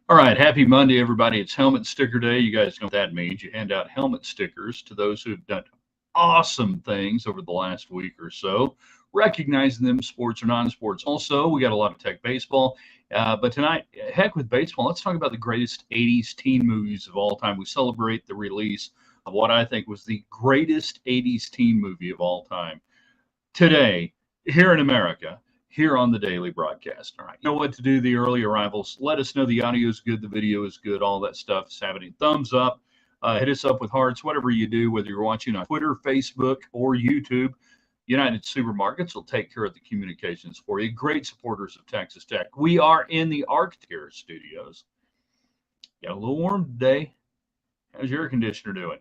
All right, happy Monday, everybody. It's Helmet Sticker Day. You guys know what that means. You hand out helmet stickers to those who have done awesome things over the last week or so, recognizing them sports or non sports. Also, we got a lot of tech baseball. But tonight, heck with baseball, let's talk about the greatest 80s teen movies of all time. We celebrate the release of what I think was the greatest 80s teen movie of all time today here in America, here on the daily broadcast. All right, you know what to do, the early arrivals. Let us know the audio is good, the video is good, all that stuff is happening. Thumbs up, hit us up with hearts, whatever you do, whether you're watching on Twitter, Facebook, or YouTube. United Supermarkets will take care of the communications for you. Great supporters of Texas Tech. We are in the Arctic Studios. Got a little warm today. How's your air conditioner doing?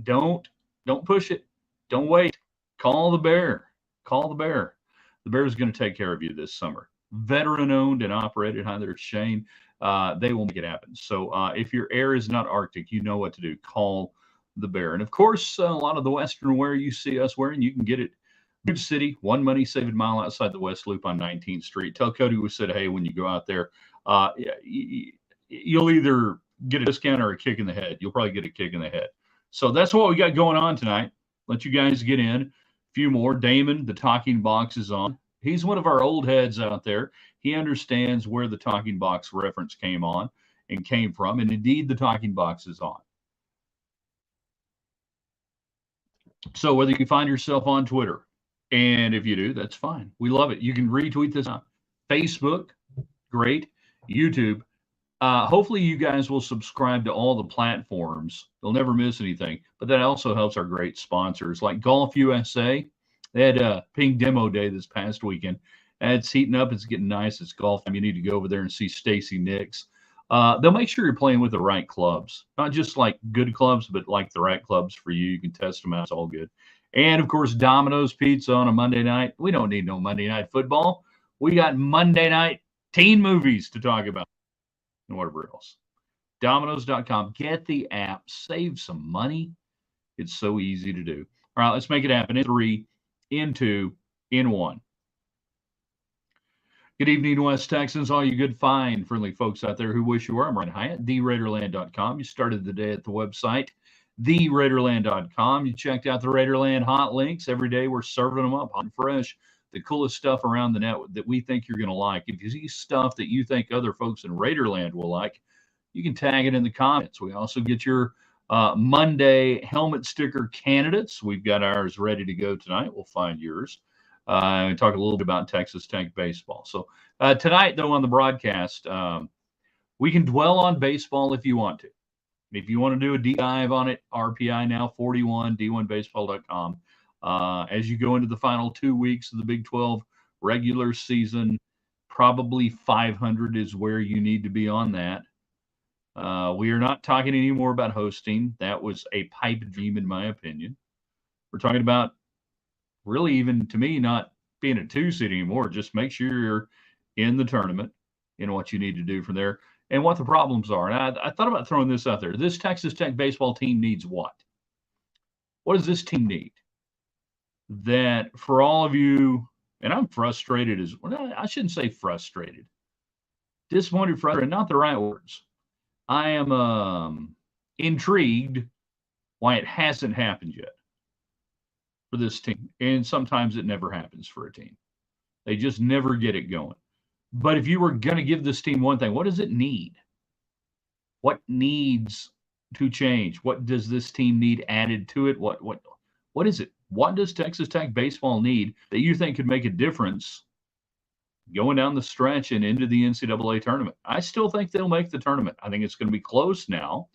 Don't don't push it. Don't wait. Call the bear. Call the bear. The bear is going to take care of you this summer. Veteran owned and operated. Hi there, Shane. They will make it happen. So if your air is not Arctic, you know what to do. Call the bear. And of course, a lot of the Western wear you see us wearing, you can get it. Good City, one money saving mile outside the West Loop on 19th Street. Tell Cody we said, hey, when you go out there, uh, you'll either get a discount or a kick in the head. You'll probably get a kick in the head. So that's what we got going on tonight. Let you guys get in. A few more. Damon, the talking box is on. He's one of our old heads out there. He understands where the talking box reference came on and came from. And indeed, the talking box is on. So whether you find yourself on Twitter, and if you do, that's fine. We love it. You can retweet this on Facebook. Great. YouTube. Hopefully, you guys will subscribe to all the platforms. You'll never miss anything. But that also helps our great sponsors like Golf USA. They had a Ping Demo Day this past weekend. And it's heating up. It's getting nice. It's golf time. You need to go over there and see Stacy Nicks. They'll make sure you're playing with the right clubs, not just like good clubs, but like the right clubs for you. You can test them out. It's all good. And of course, Domino's Pizza on a Monday night. We don't need no Monday night football. We got Monday night teen movies to talk about and whatever else. Domino's.com. Get the app. Save some money. It's so easy to do. All right, let's make it happen in three, in two, in one. Good evening, West Texans, all you good, fine, friendly folks out there who wish you were. I'm Ryan Hyatt, TheRaiderland.com. You started the day at the website, TheRaiderland.com. You checked out the Raiderland hot links. Every day we're serving them up hot and fresh. The coolest stuff around the net that we think you're going to like. If you see stuff that you think other folks in Raiderland will like, you can tag it in the comments. We also get your Monday helmet sticker candidates. We've got ours ready to go tonight. We'll find yours. And talk a little bit about Texas Tech baseball. So tonight, though, on the broadcast, we can dwell on baseball if you want to. If you want to do a deep dive on it, RPI now 41, D1baseball.com. As you go into the final 2 weeks of the Big 12 regular season, probably 500 is where you need to be on that. We are not talking anymore about hosting. That was a pipe dream, in my opinion. We're talking about really, even to me, not being a 2 seed anymore. Just make sure you're in the tournament and what you need to do from there and what the problems are. And I thought about throwing this out there. This Texas Tech baseball team needs what? What does this team need? That for all of you, and I'm frustrated as well, I shouldn't say frustrated. Disappointed, frustrated, not the right words. I am intrigued why it hasn't happened yet for this team. And sometimes it never happens for a team. They just never get it going. But if you were going to give this team one thing, what does it need? What needs to change? What does this team need added to it? What is it? What does Texas Tech baseball need that you think could make a difference going down the stretch and into the NCAA tournament? I still think they'll make the tournament. I think it's going to be close now.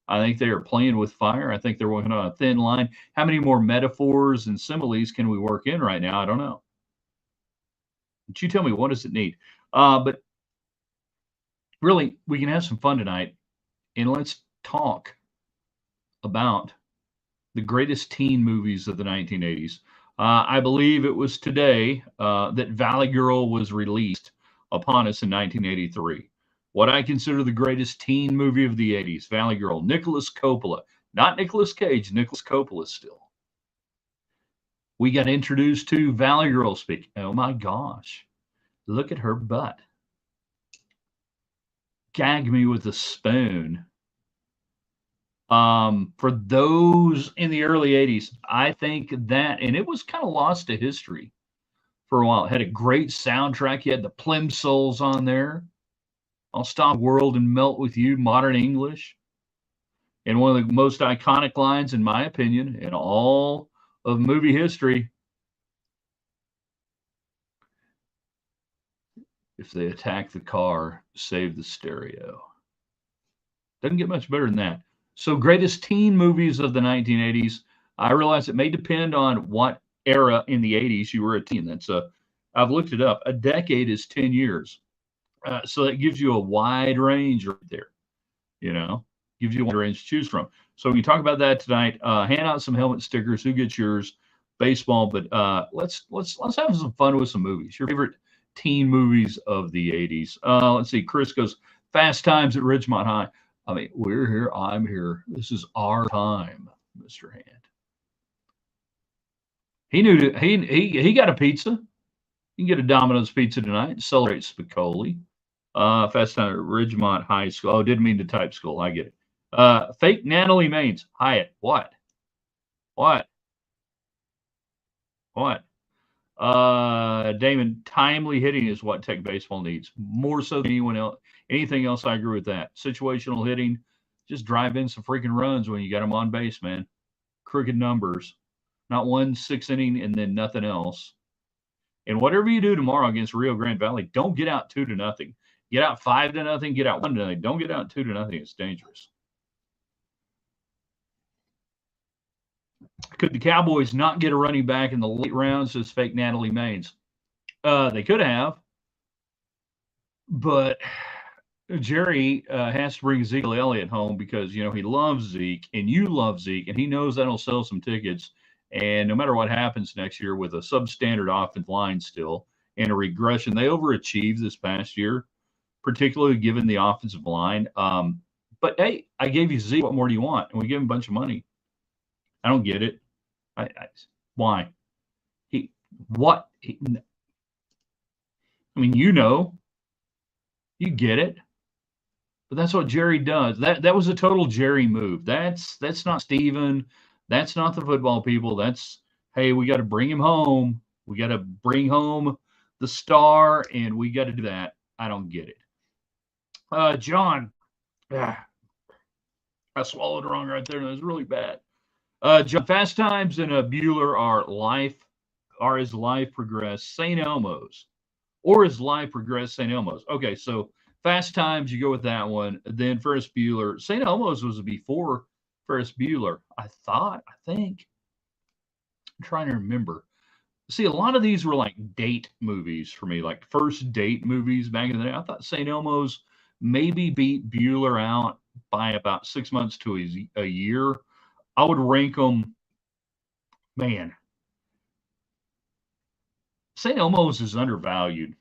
I think they are playing with fire. I think they're working on a thin line. How many more metaphors and similes can we work in right now? I don't know. But you tell me, what does it need? But really, we can have some fun tonight, and let's talk about the greatest teen movies of the 1980s. I believe it was today that Valley Girl was released upon us in 1983. What I consider the greatest teen movie of the 80s, Valley Girl, Nicholas Coppola. Not Nicolas Cage, Nicholas Coppola still. We got introduced to Valley Girl speaking. Oh my gosh, look at her butt. Gag Me with a Spoon. For those in the early 80s, I think that, and it was kind of lost to history for a while. It had a great soundtrack. You had the Plimsolls on there. I'll Stop the World and Melt with You, modern English. And one of the most iconic lines, in my opinion, in all of movie history: if they attack the car, save the stereo. Doesn't get much better than that. So, greatest teen movies of the 1980s. I realize it may depend on what era in the 80s you were a teen. I've looked it up. A decade is 10 years. So that gives you a wide range right there. You know, gives you a wide range to choose from. So we can talk about that tonight. Hand out some helmet stickers. Who gets yours? Baseball. But let's have some fun with some movies. Your favorite teen movies of the 80s. Let's see. Chris goes, Fast Times at Ridgemont High. I mean, we're here. I'm here. This is our time, Mr. Hand. He knew that he got a pizza. You can get a Domino's pizza tonight. Celebrate Spicoli. Fast Time at Ridgemont High School. Oh, didn't mean to type school. I get it. Fake Natalie Maines. Hyatt. What? Damon, timely hitting is what Tech baseball needs. More so than anyone else. Anything else, I agree with that. Situational hitting, just drive in some freaking runs when you got them on base, man. Crooked numbers. Not 1 6 inning and then nothing else. And whatever you do tomorrow against Rio Grande Valley, don't get out 2-0. Get out 5-0. Get out 1-0. Don't get out 2-0. It's dangerous. Could the Cowboys not get a running back in the late rounds? Says fake Natalie Maines. They could have, but Jerry has to bring Ezekiel Elliott home because he loves Zeke and you love Zeke, and he knows that'll sell some tickets. And no matter what happens next year with a substandard offensive line still and a regression, they overachieved this past year, particularly given the offensive line. But hey, I gave you Zeke. What more do you want? And we gave him a bunch of money. I don't get it. Why? I mean, you get it. But that's what Jerry does. That was a total Jerry move. That's not Steven. That's not the football people. That's, hey, we got to bring him home. We got to bring home the star, and we got to do that. I don't get it. John, I swallowed wrong right there. That was really bad. John, Fast Times and Bueller are as life progressed St. Elmo's, or as life progressed St. Elmo's. Okay, so Fast Times, you go with that one. Then Ferris Bueller. St. Elmo's was before Ferris Bueller, I think. I'm trying to remember. See, a lot of these were like date movies for me, like first date movies back in the day. I thought St. Elmo's maybe beat Bueller out by about 6 months to a year. I would rank them, man. St. Elmo's is undervalued.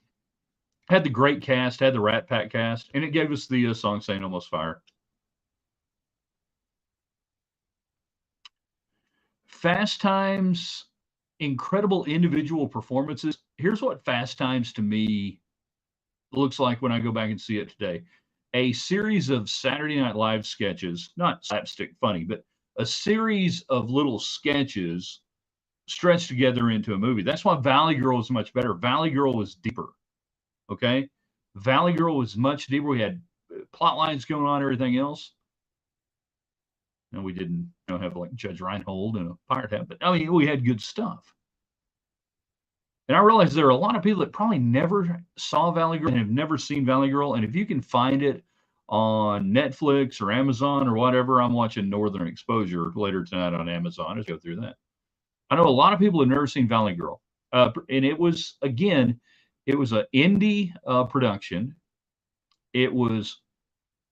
Had the great cast, had the Rat Pack cast, and it gave us the song St. Elmo's Fire. Fast Times, incredible individual performances. Here's what Fast Times to me looks like when I go back and see it today. A series of Saturday Night Live sketches, not slapstick funny, but a series of little sketches stretched together into a movie. That's why Valley Girl is much better. Valley Girl was deeper. Okay? Valley Girl was much deeper. We had plot lines going on, everything else. And we didn't have like Judge Reinhold and a pirate hat, but I mean, we had good stuff. And I realize there are a lot of people that probably never saw Valley Girl and have never seen Valley Girl. And if you can find it on Netflix or Amazon or whatever, I'm watching Northern Exposure later tonight on Amazon. Let's go through that. I know a lot of people have never seen Valley Girl. And it was, again, it was an indie production. It was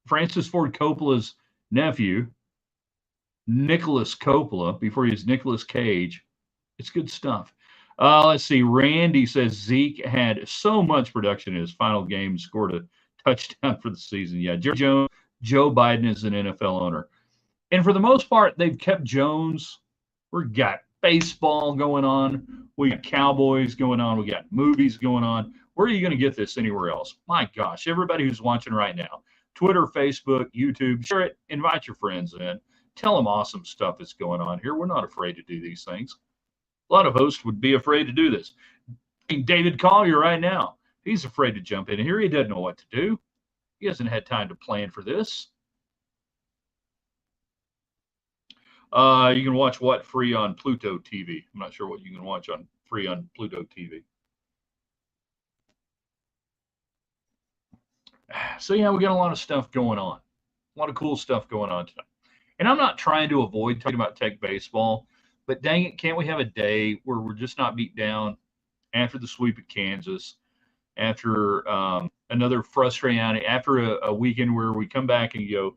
Francis Ford Coppola's nephew, Nicholas Coppola, before he was Nicolas Cage. It's good stuff. Let's see. Randy says Zeke had so much production in his final game, scored a touchdown for the season. Yeah, Joe Biden is an NFL owner. And for the most part, they've kept Jones. We've got baseball going on. We got Cowboys going on. We got movies going on. Where are you going to get this anywhere else? My gosh, everybody who's watching right now, Twitter, Facebook, YouTube. Share it. Invite your friends in. Tell them awesome stuff that's going on here. We're not afraid to do these things. A lot of hosts would be afraid to do this. David Collier right now, he's afraid to jump in here. He doesn't know what to do. He hasn't had time to plan for this. You can watch what free on Pluto TV. I'm not sure what you can watch on free on Pluto TV. So yeah, we got a lot of stuff going on. A lot of cool stuff going on tonight. And I'm not trying to avoid talking about Tech baseball, but dang it, can't we have a day where we're just not beat down after the sweep at Kansas, after another frustrating outing, after a weekend where we come back and go,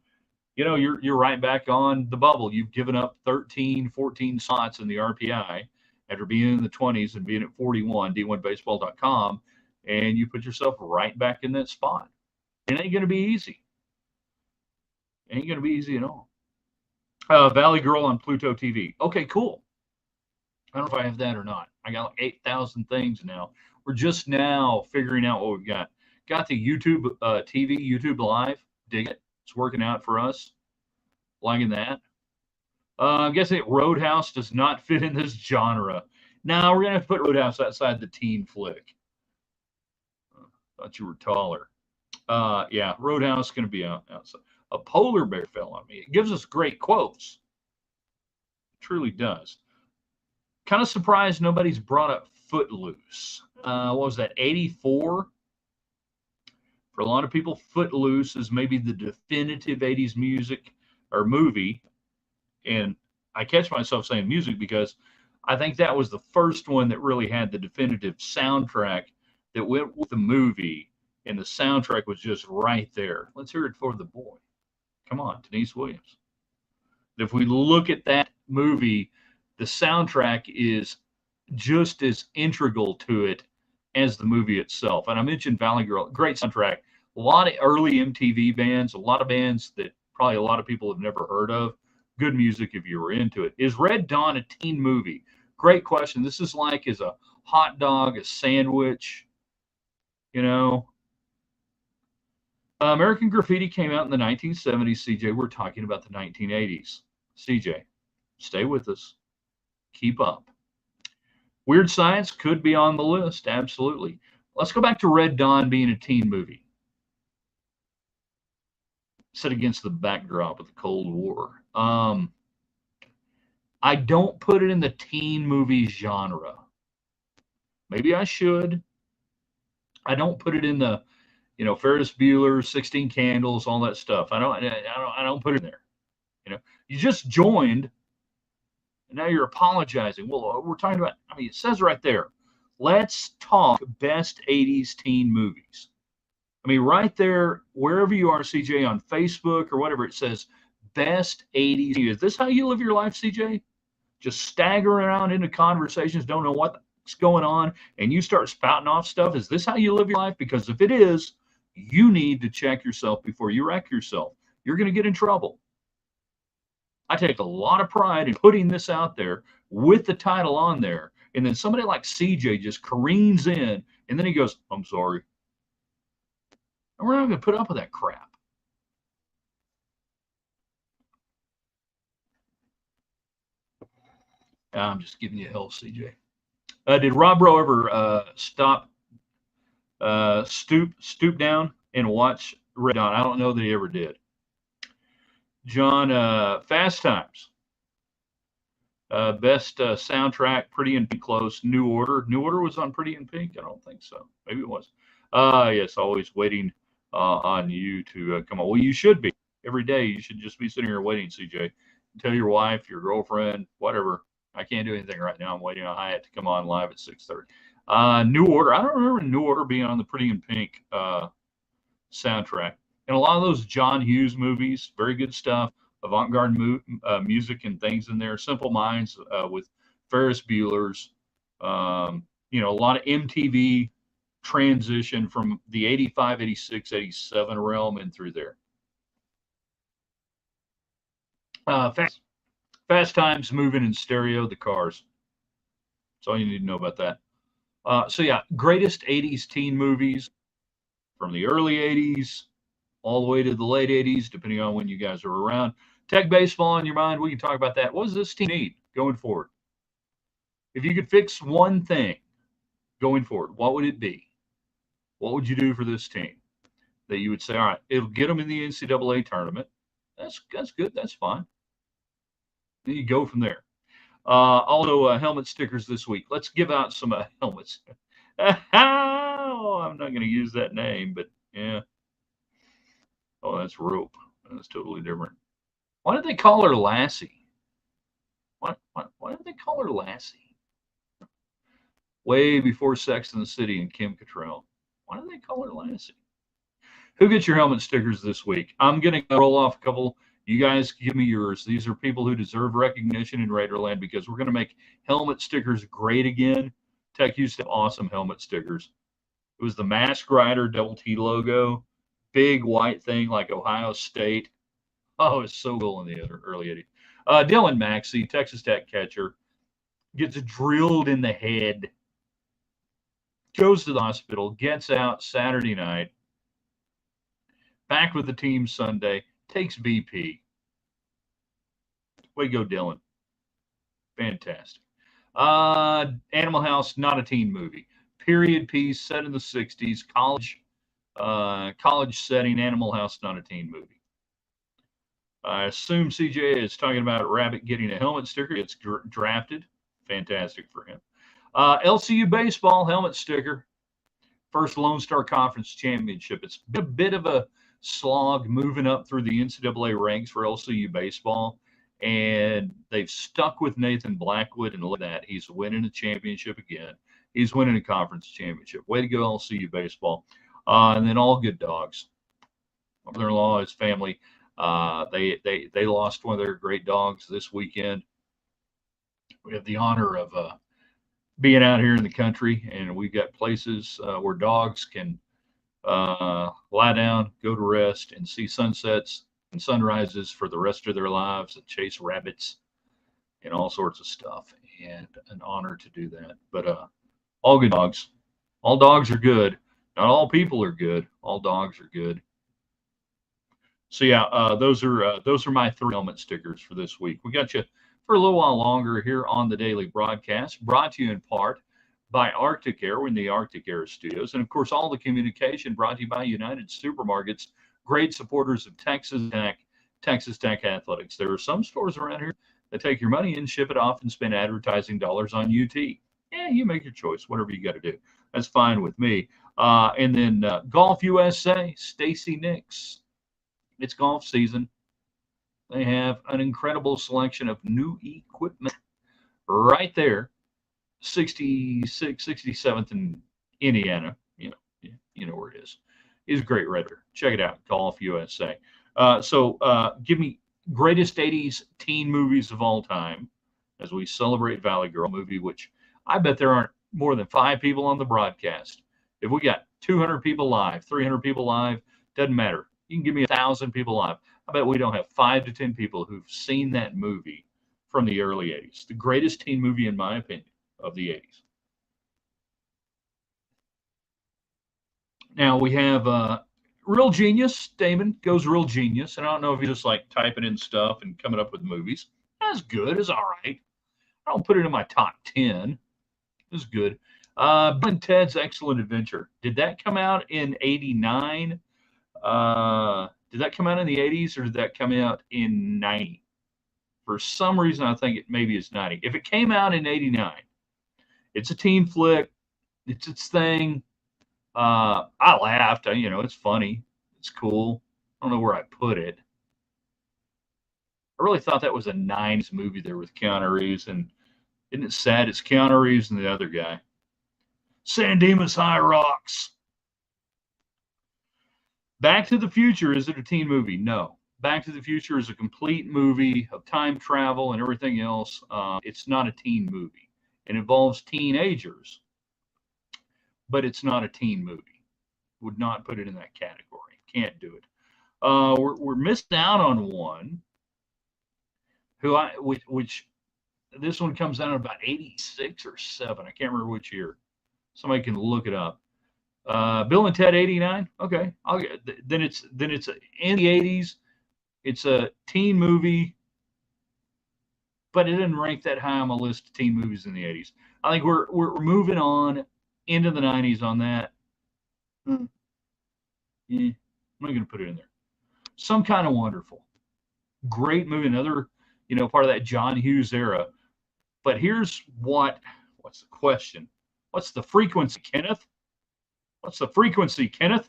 you're right back on the bubble. You've given up 13, 14 slots in the RPI after being in the 20s and being at 41, d1baseball.com, and you put yourself right back in that spot. It ain't going to be easy. It ain't going to be easy at all. Valley Girl on Pluto TV. Okay, cool. I don't know if I have that or not. I got like 8,000 things now. We're just now figuring out what we've got. Got the YouTube TV, YouTube Live. Dig it. It's working out for us. Liking that. I'm guessing Roadhouse does not fit in this genre. Now we're going to have to put Roadhouse outside the teen flick. Thought you were taller. Yeah, Roadhouse is going to be outside. A polar bear fell on me. It gives us great quotes. It truly does. Kind of surprised nobody's brought up Footloose. What was that, 84? For a lot of people, Footloose is maybe the definitive 80s music or movie. And I catch myself saying music because I think that was the first one that really had the definitive soundtrack that went with the movie. And the soundtrack was just right there. Let's hear it for the boy. Come on, Denise Williams. If we look at that movie, the soundtrack is just as integral to it as the movie itself. And I mentioned Valley Girl, great soundtrack. A lot of early MTV bands, a lot of bands that probably a lot of people have never heard of. Good music if you were into it. Is Red Dawn a teen movie? Great question. This is like, is a hot dog, a sandwich, American Graffiti came out in the 1970s, CJ. We're talking about the 1980s. CJ, stay with us. Keep up. Weird Science could be on the list, absolutely. Let's go back to Red Dawn being a teen movie. Set against the backdrop of the Cold War. I don't put it in the teen movie genre. Maybe I should. I don't put it in the, Ferris Bueller, 16 Candles, all that stuff. I don't put it in there. You just joined, and now you're apologizing. Well, we're talking about, it says right there, let's talk best 80s teen movies. Right there, wherever you are, CJ, on Facebook or whatever, it says best 80s. Is this how you live your life, CJ? Just stagger around into conversations, don't know what's going on, and you start spouting off stuff? Is this how you live your life? Because if it is, you need to check yourself before you wreck yourself. You're going to get in trouble. I take a lot of pride in putting this out there with the title on there, and then somebody like CJ just careens in, and then he goes, I'm sorry. And we're not going to put up with that crap. I'm just giving you hell, CJ. Did Rob Rowe ever stoop down and watch Red Dawn? I don't know that he ever did. John, Fast Times. Best soundtrack, Pretty in Pink, close. New Order. New Order was on Pretty in Pink? I don't think so. Maybe it was. Yes, always waiting on you to come on. Well, you should be. Every day you should just be sitting here waiting, CJ. Tell your wife, your girlfriend, whatever. I can't do anything right now. I'm waiting on Hyatt to come on live at 6:30. New Order. I don't remember New Order being on the Pretty in Pink soundtrack. And a lot of those John Hughes movies, very good stuff. Avant-garde music and things in there. Simple Minds with Ferris Bueller's. A lot of MTV transition from the 85, 86, 87 realm and through there. Fast Times, Moving in Stereo, The Cars. That's all you need to know about that. So yeah, greatest 80s teen movies from the early 80s all the way to the late 80s, depending on when you guys are around. Tech baseball on your mind, we can talk about that. What does this team need going forward? If you could fix one thing going forward, what would it be? What would you do for this team that you would say, all right, it'll get them in the NCAA tournament? That's good. That's fine. Then you go from there. Also, helmet stickers this week. Let's give out some helmets. Oh, I'm not going to use that name, but yeah. Oh, that's rope. That's totally different. Why did they call her Lassie? Why did they call her Lassie? Way before Sex and the City and Kim Cattrall. Why did they call her Lassie? Who gets your helmet stickers this week? I'm going to roll off a couple. You guys give me yours. These are people who deserve recognition in Raiderland because we're going to make helmet stickers great again. Tech used to have awesome helmet stickers. It was the Mask Rider Double T logo, big white thing like Ohio State. Oh, it's so cool in the early 80s. Dylan Maxey, Texas Tech catcher, gets drilled in the head, goes to the hospital, gets out Saturday night, back with the team Sunday, takes BP. Way to go, Dylan. Fantastic. Animal House, not a teen movie. Period piece set in the 60s, college setting, Animal House, not a teen movie. I assume CJ is talking about Rabbit getting a helmet sticker. It's drafted. Fantastic for him. LCU baseball helmet sticker. First Lone Star Conference championship. It's been a bit of a slog moving up through the NCAA ranks for LCU baseball, and they've stuck with Nathan Blackwood, and look at that. He's winning a championship again. He's winning a conference championship. Way to go, LCU baseball. And then all good dogs. My brother-in-law, his family, they lost one of their great dogs this weekend. We have the honor of being out here in the country, and we've got places where dogs can lie down, go to rest, and see sunsets and sunrises for the rest of their lives, and chase rabbits and all sorts of stuff. And an honor to do that. But all good dogs. All dogs are good. Not all people are good. All dogs are good. So yeah, those are my 3 helmet stickers for this week. We got you for a little while longer here on the daily broadcast, brought to you in part by Arctic Air. We're in the Arctic Air studios, and of course, all the communication brought to you by United Supermarkets, great supporters of Texas Tech athletics. There are some stores around here that take your money and ship it off and spend advertising dollars on UT. Yeah, you make your choice, whatever you got to do. That's fine with me. And then Golf USA, Stacy Nicks. It's golf season. They have an incredible selection of new equipment right there. 67th in Indiana. You know where it is. He's a great redder. Check it out, Golf USA. So give me greatest 80s teen movies of all time as we celebrate Valley Girl movie, which I bet there aren't more than 5 people on the broadcast. If we got 200 people live, 300 people live, doesn't matter. You can give me 1,000 people live. I bet we don't have 5 to 10 people who've seen that movie from the early 80s. The greatest teen movie, in my opinion, of the 80s. Now we have Real Genius. Damon goes Real Genius. And I don't know if he's just like typing in stuff and coming up with movies. That's good. It's all right. I don't put it in my top 10. It's good. Bill and Ted's Excellent Adventure. Did that come out in 89? Did that come out in the 80s or did that come out in 90? For some reason, I think maybe it's 90. If it came out in 89, it's a teen flick. It's its thing. I laughed. It's funny. It's cool. I don't know where I put it. I really thought that was a 90s movie there with Keanu Reeves. And isn't it sad? It's Keanu Reeves and the other guy. San Dimas High Rocks. Back to the Future, is it a teen movie? No. Back to the Future is a complete movie of time travel and everything else. It's not a teen movie. It involves teenagers, but it's not a teen movie. Would not put it in that category. Can't do it. We're missing out on one. Which this one comes out in about 86 or 7. I can't remember which year. Somebody can look it up. Bill and Ted 89. Okay, I'll get then it's in the 80s. It's a teen movie, but it didn't rank that high on my list of teen movies in the 80s. I think we're moving on into the 90s on that. I'm not going to put it in there. Some Kind of Wonderful. Great movie, another, part of that John Hughes era. But here's what's the question? What's the frequency, Kenneth? What's the frequency, Kenneth?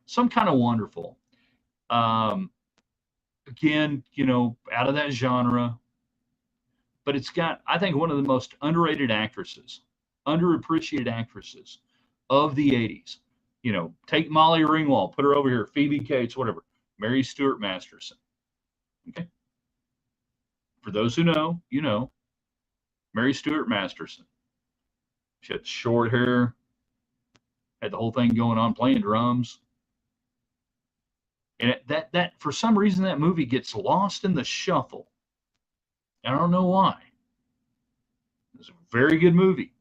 Some Kind of Wonderful. Again, out of that genre, but it's got, I think, one of the most underrated actresses, underappreciated actresses of the 80s. Take Molly Ringwald, put her over here, Phoebe Cates, whatever. Mary Stuart Masterson. Okay. For those who know, Mary Stuart Masterson. She had short hair, had the whole thing going on, playing drums. And that for some reason that movie gets lost in the shuffle. I don't know why. It's a very good movie,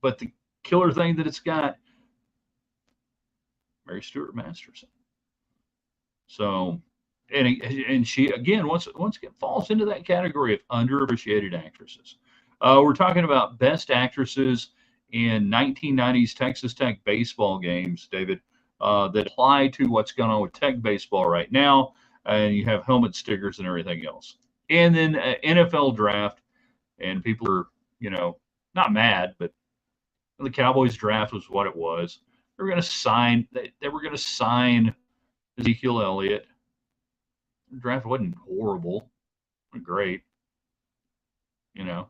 but the killer thing that it's got, Mary Stuart Masterson. So, and she again once again falls into that category of underappreciated actresses. We're talking about best actresses in 1990s Texas Tech baseball games, David, that apply to what's going on with Tech baseball right now, and you have helmet stickers and everything else. And then NFL draft, and people are, not mad, but the Cowboys draft was what it was. They were going to sign. They were going to sign Ezekiel Elliott. The draft wasn't horrible, great. You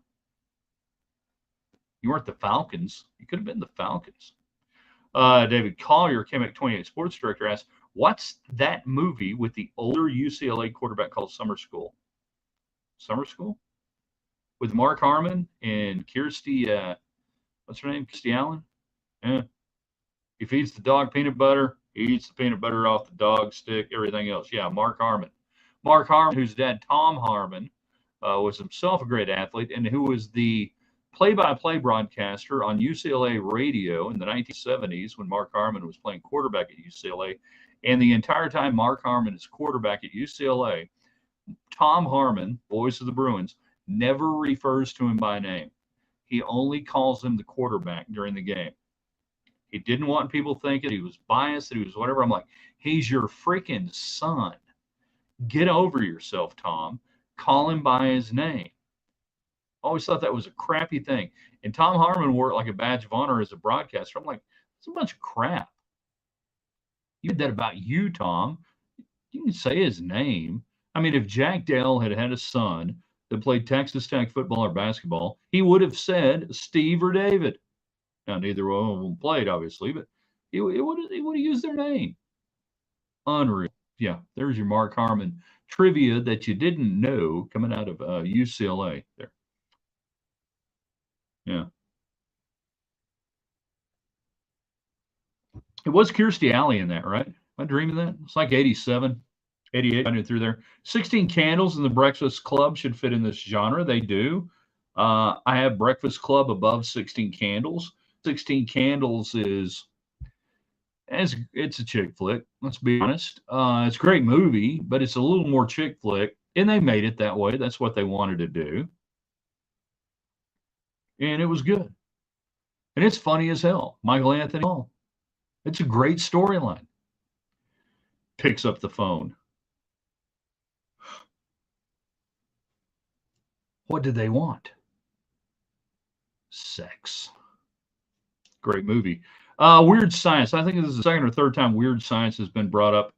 weren't the Falcons. You could have been the Falcons. David Collier, Chemic 28 sports director, asked, "What's that movie with the older UCLA quarterback called Summer School?" Summer School with Mark Harmon and Kirstie. What's her name? Kirstie Allen. Yeah. He feeds the dog peanut butter. He eats the peanut butter off the dog stick. Everything else. Yeah, Mark Harmon. Mark Harmon, whose dad Tom Harmon was himself a great athlete, and who was the play-by-play broadcaster on UCLA radio in the 1970s when Mark Harmon was playing quarterback at UCLA. And the entire time Mark Harmon is quarterback at UCLA, Tom Harmon, voice of the Bruins, never refers to him by name. He only calls him the quarterback during the game. He didn't want people thinking he was biased, that he was whatever. I'm like, he's your freaking son. Get over yourself, Tom. Call him by his name. Always thought that was a crappy thing. And Tom Harmon wore it like a badge of honor as a broadcaster. I'm like, it's a bunch of crap. You did that about you, Tom. You can say his name. I mean, if Jack Dale had had a son that played Texas Tech football or basketball, he would have said Steve or David. Now, neither one of them played, obviously, but he would have used their name. Unreal. Yeah, there's your Mark Harmon trivia that you didn't know coming out of UCLA there. Yeah. It was Kirstie Alley in that, right? Am I dreaming that? It's like 87, 88. I knew through there. 16 Candles and the Breakfast Club should fit in this genre. They do. I have Breakfast Club above 16 Candles. 16 Candles it's a chick flick. Let's be honest. It's a great movie, but it's a little more chick flick, and they made it that way. That's what they wanted to do, and it was good. And it's funny as hell. Michael Anthony Hall. It's a great storyline. Picks up the phone. What did they want? Sex. Great movie. Weird Science. I think this is the second or third time Weird Science has been brought up.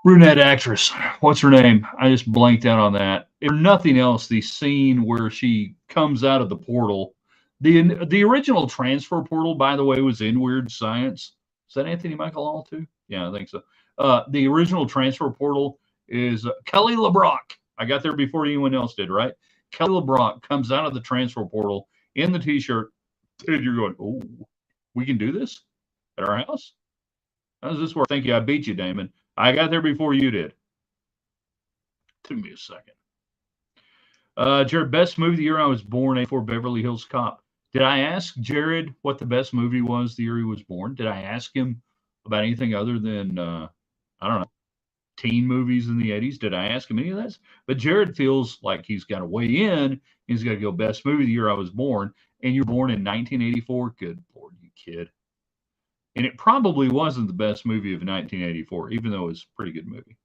Brunette actress. What's her name? I just blanked out on that. If nothing else, the scene where she comes out of the portal. The original transfer portal, by the way, was in Weird Science. Is that Anthony Michael Hall too? Yeah, I think so. The original transfer portal is Kelly LeBrock. I got there before anyone else did, right? Kelly LeBrock comes out of the transfer portal in the T-shirt, and you're going, "Oh, we can do this at our house? How does this work?" Thank you. I beat you, Damon. I got there before you did. Took me a second. Jared, best movie the year I was born, A for Beverly Hills Cop. Did I ask Jared what the best movie was the year he was born? Did I ask him about anything other than, I don't know, teen movies in the 80s? Did I ask him any of that? But Jared feels like he's got to weigh in. He's got to go best movie the year I was born. And you were born in 1984? Good Lord, you kid. And it probably wasn't the best movie of 1984, even though it was a pretty good movie.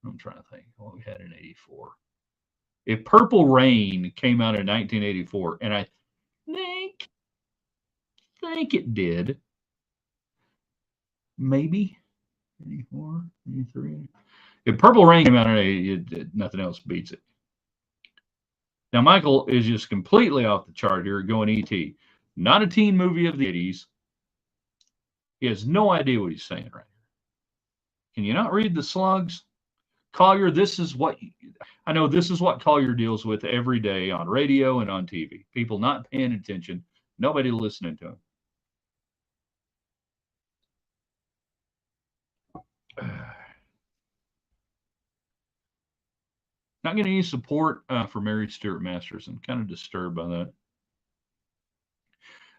I'm trying to think what we had in 84. If Purple Rain came out in 1984, and I think it did, maybe 84, 83. If Purple Rain came out in nothing else beats it. Now, Michael is just completely off the chart here going E.T. Not a teen movie of the 80s. He has no idea what he's saying right here. Can you not read the slugs? Collier, this is what I know. This is what Collier deals with every day on radio and on TV. People not paying attention, nobody listening to him. Not getting any support for Mary Stuart Masters. I'm kind of disturbed by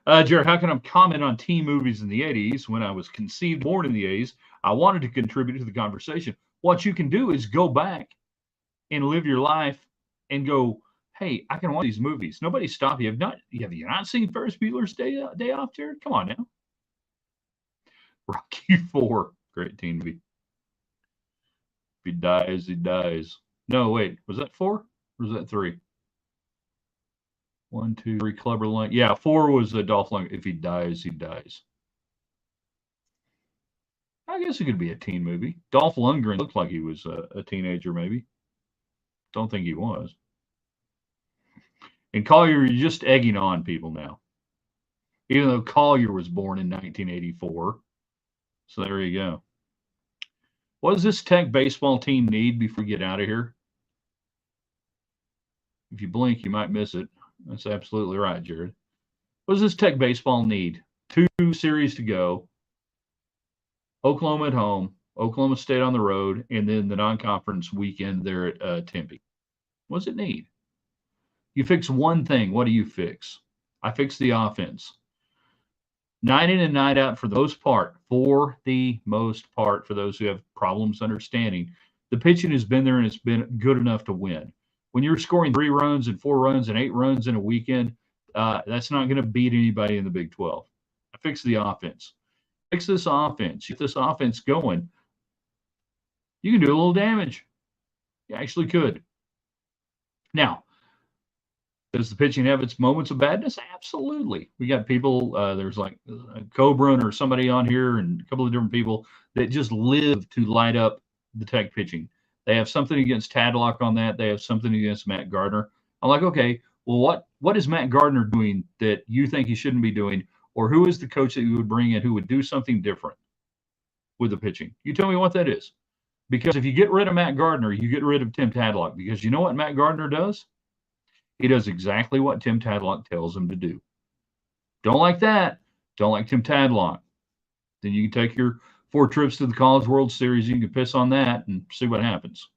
that. Jared, how can I comment on teen movies in the 80s? When I was conceived, born in the 80s, I wanted to contribute to the conversation. What you can do is go back and live your life and go, hey, I can watch these movies. Nobody stop you. Have you not seen Ferris Bueller's Day Off, Jared? Come on now. Rocky IV, great teen movie. If he dies, he dies. No, wait, was that 4 or was that 3? 1, 2, 3, Clubber Lang. Yeah, 4 was Dolph Lundgren. If he dies, he dies. I guess it could be a teen movie. Dolph Lundgren looked like he was a teenager, maybe. Don't think he was. And Collier, you're just egging on people now. Even though Collier was born in 1984. So there you go. What does this Tech baseball team need before we get out of here? If you blink, you might miss it. That's absolutely right, Jared. What does this Tech baseball need? 2 series to go. Oklahoma at home, Oklahoma State on the road, and then the non-conference weekend there at Tempe. What does it need? You fix one thing. What do you fix? I fix the offense. Night in and night out, for the most part, for those who have problems understanding, the pitching has been there and it's been good enough to win. When you're scoring 3 runs and 4 runs and 8 runs in a weekend, that's not going to beat anybody in the Big 12. I fix the offense. Fix this offense. Get this offense going. You can do a little damage. You actually could. Now, does the pitching have its moments of badness? Absolutely. We got people, there's like Coburn or somebody on here and a couple of different people that just live to light up the Tech pitching. They have something against Tadlock on that. They have something against Matt Gardner. I'm like, okay, well, what is Matt Gardner doing that you think he shouldn't be doing? Or who is the coach that you would bring in who would do something different with the pitching? You tell me what that is. Because if you get rid of Matt Gardner, you get rid of Tim Tadlock. Because you know what Matt Gardner does? He does exactly what Tim Tadlock tells him to do. Don't like that. Don't like Tim Tadlock. Then you can take your 4 trips to the College World Series. You can piss on that and see what happens.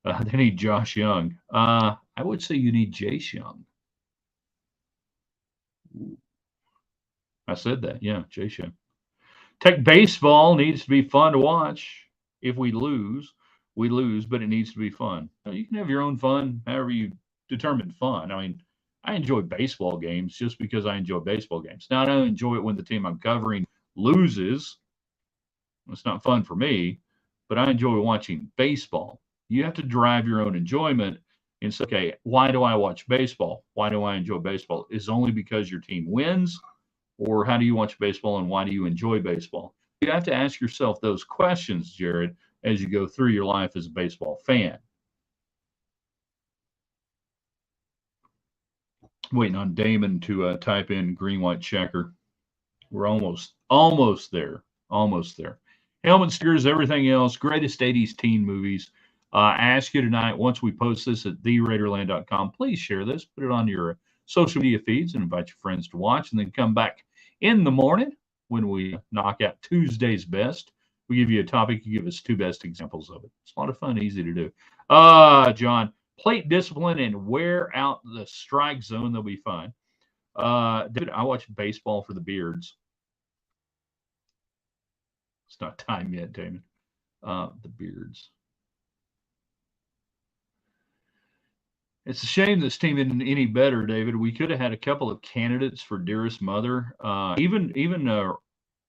They need Josh Young. I would say you need Jace Young. I said that. Yeah, Jace Young. Tech baseball needs to be fun to watch. If we lose, we lose, but it needs to be fun. You can have your own fun, however you determine fun. I mean, I enjoy baseball games just because I enjoy baseball games. Now, I don't enjoy it when the team I'm covering loses. It's not fun for me, but I enjoy watching baseball. You have to drive your own enjoyment and say, okay, why do I watch baseball? Why do I enjoy baseball? Is it only because your team wins? Or how do you watch baseball and why do you enjoy baseball? You have to ask yourself those questions, Jared, as you go through your life as a baseball fan. Waiting on Damon to type in green, white checker. We're almost there. Almost there. Helmet stickers, everything else, greatest 80s teen movies. I ask you tonight, once we post this at theraiderland.com, please share this, put it on your social media feeds and invite your friends to watch, and then come back in the morning when we knock out Tuesday's best We give you a topic, you give us two best examples of it. It's a lot of fun, easy to do. John, plate discipline and wear out the strike zone, they'll be fine. David, I watch baseball for the beards. It's not time yet, Damon. The beards. It's a shame this team isn't any better, David. We could have had a couple of candidates for dearest mother. Even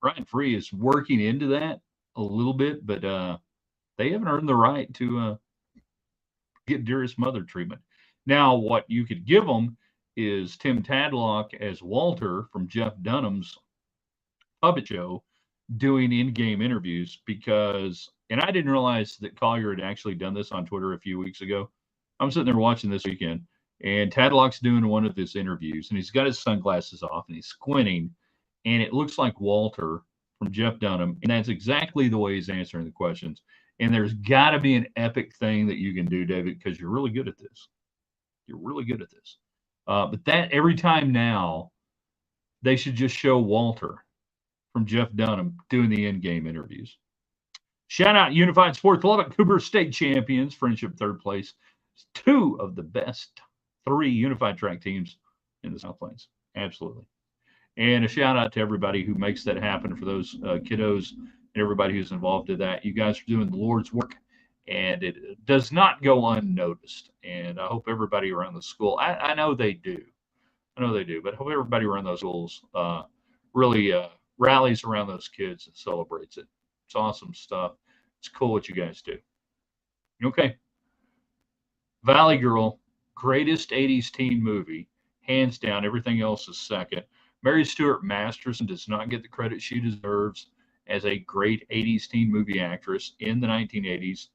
Ryan Free is working into that a little bit, but they haven't earned the right to get dearest mother treatment. Now, what you could give them is Tim Tadlock as Walter from Jeff Dunham's puppet show doing in-game interviews because, and I didn't realize that Collier had actually done this on Twitter a few weeks ago. I'm sitting there watching this weekend, and Tadlock's doing one of his interviews, and he's got his sunglasses off, and he's squinting, and it looks like Walter from Jeff Dunham, and that's exactly the way he's answering the questions. And there's got to be an epic thing that you can do, David, because you're really good at this. You're really good at this. But that every time now, they should just show Walter from Jeff Dunham doing the in-game interviews. Shout out Unified Sports Lubbock Cooper State champions, Friendship third place. Two of the best three unified track teams in the South Plains. Absolutely. And a shout out to everybody who makes that happen for those kiddos and everybody who's involved in that. You guys are doing the Lord's work, and it does not go unnoticed. And I hope everybody around the school, I know they do. I know they do, but I hope everybody around those schools really rallies around those kids and celebrates it. It's awesome stuff. It's cool what you guys do. Okay. Valley Girl, greatest 80s teen movie, hands down. Everything else is second. Mary Stuart Masterson does not get the credit she deserves as a great 80s teen movie actress in the 1980s.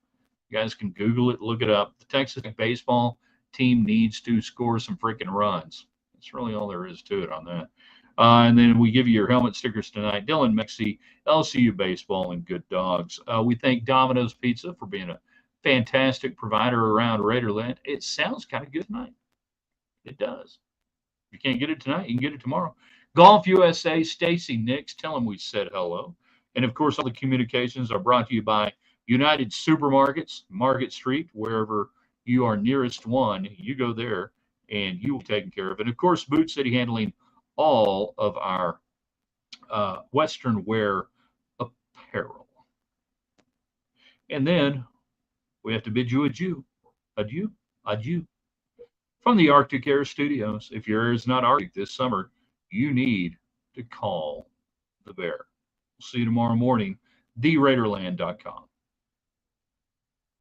You guys can Google it, look it up. The Texas baseball team needs to score some freaking runs. That's really all there is to it on that. And then we give you your helmet stickers tonight. Dylan Mexi, LCU Baseball, and Good Dogs. We thank Domino's Pizza for being a fantastic provider around Raiderland. It sounds kind of good tonight. It does. If you can't get it tonight, you can get it tomorrow. Golf USA, Stacy Nix, tell them we said hello. And of course, all the communications are brought to you by United Supermarkets, Market Street, wherever you are nearest one, you go there and you will be taken care of. And of course, Boot City handling all of our Western wear apparel. And then we have to bid you adieu. Adieu. Adieu. From the Arctic Air Studios, if your air is not Arctic this summer, you need to call the bear. We'll see you tomorrow morning, theraiderland.com.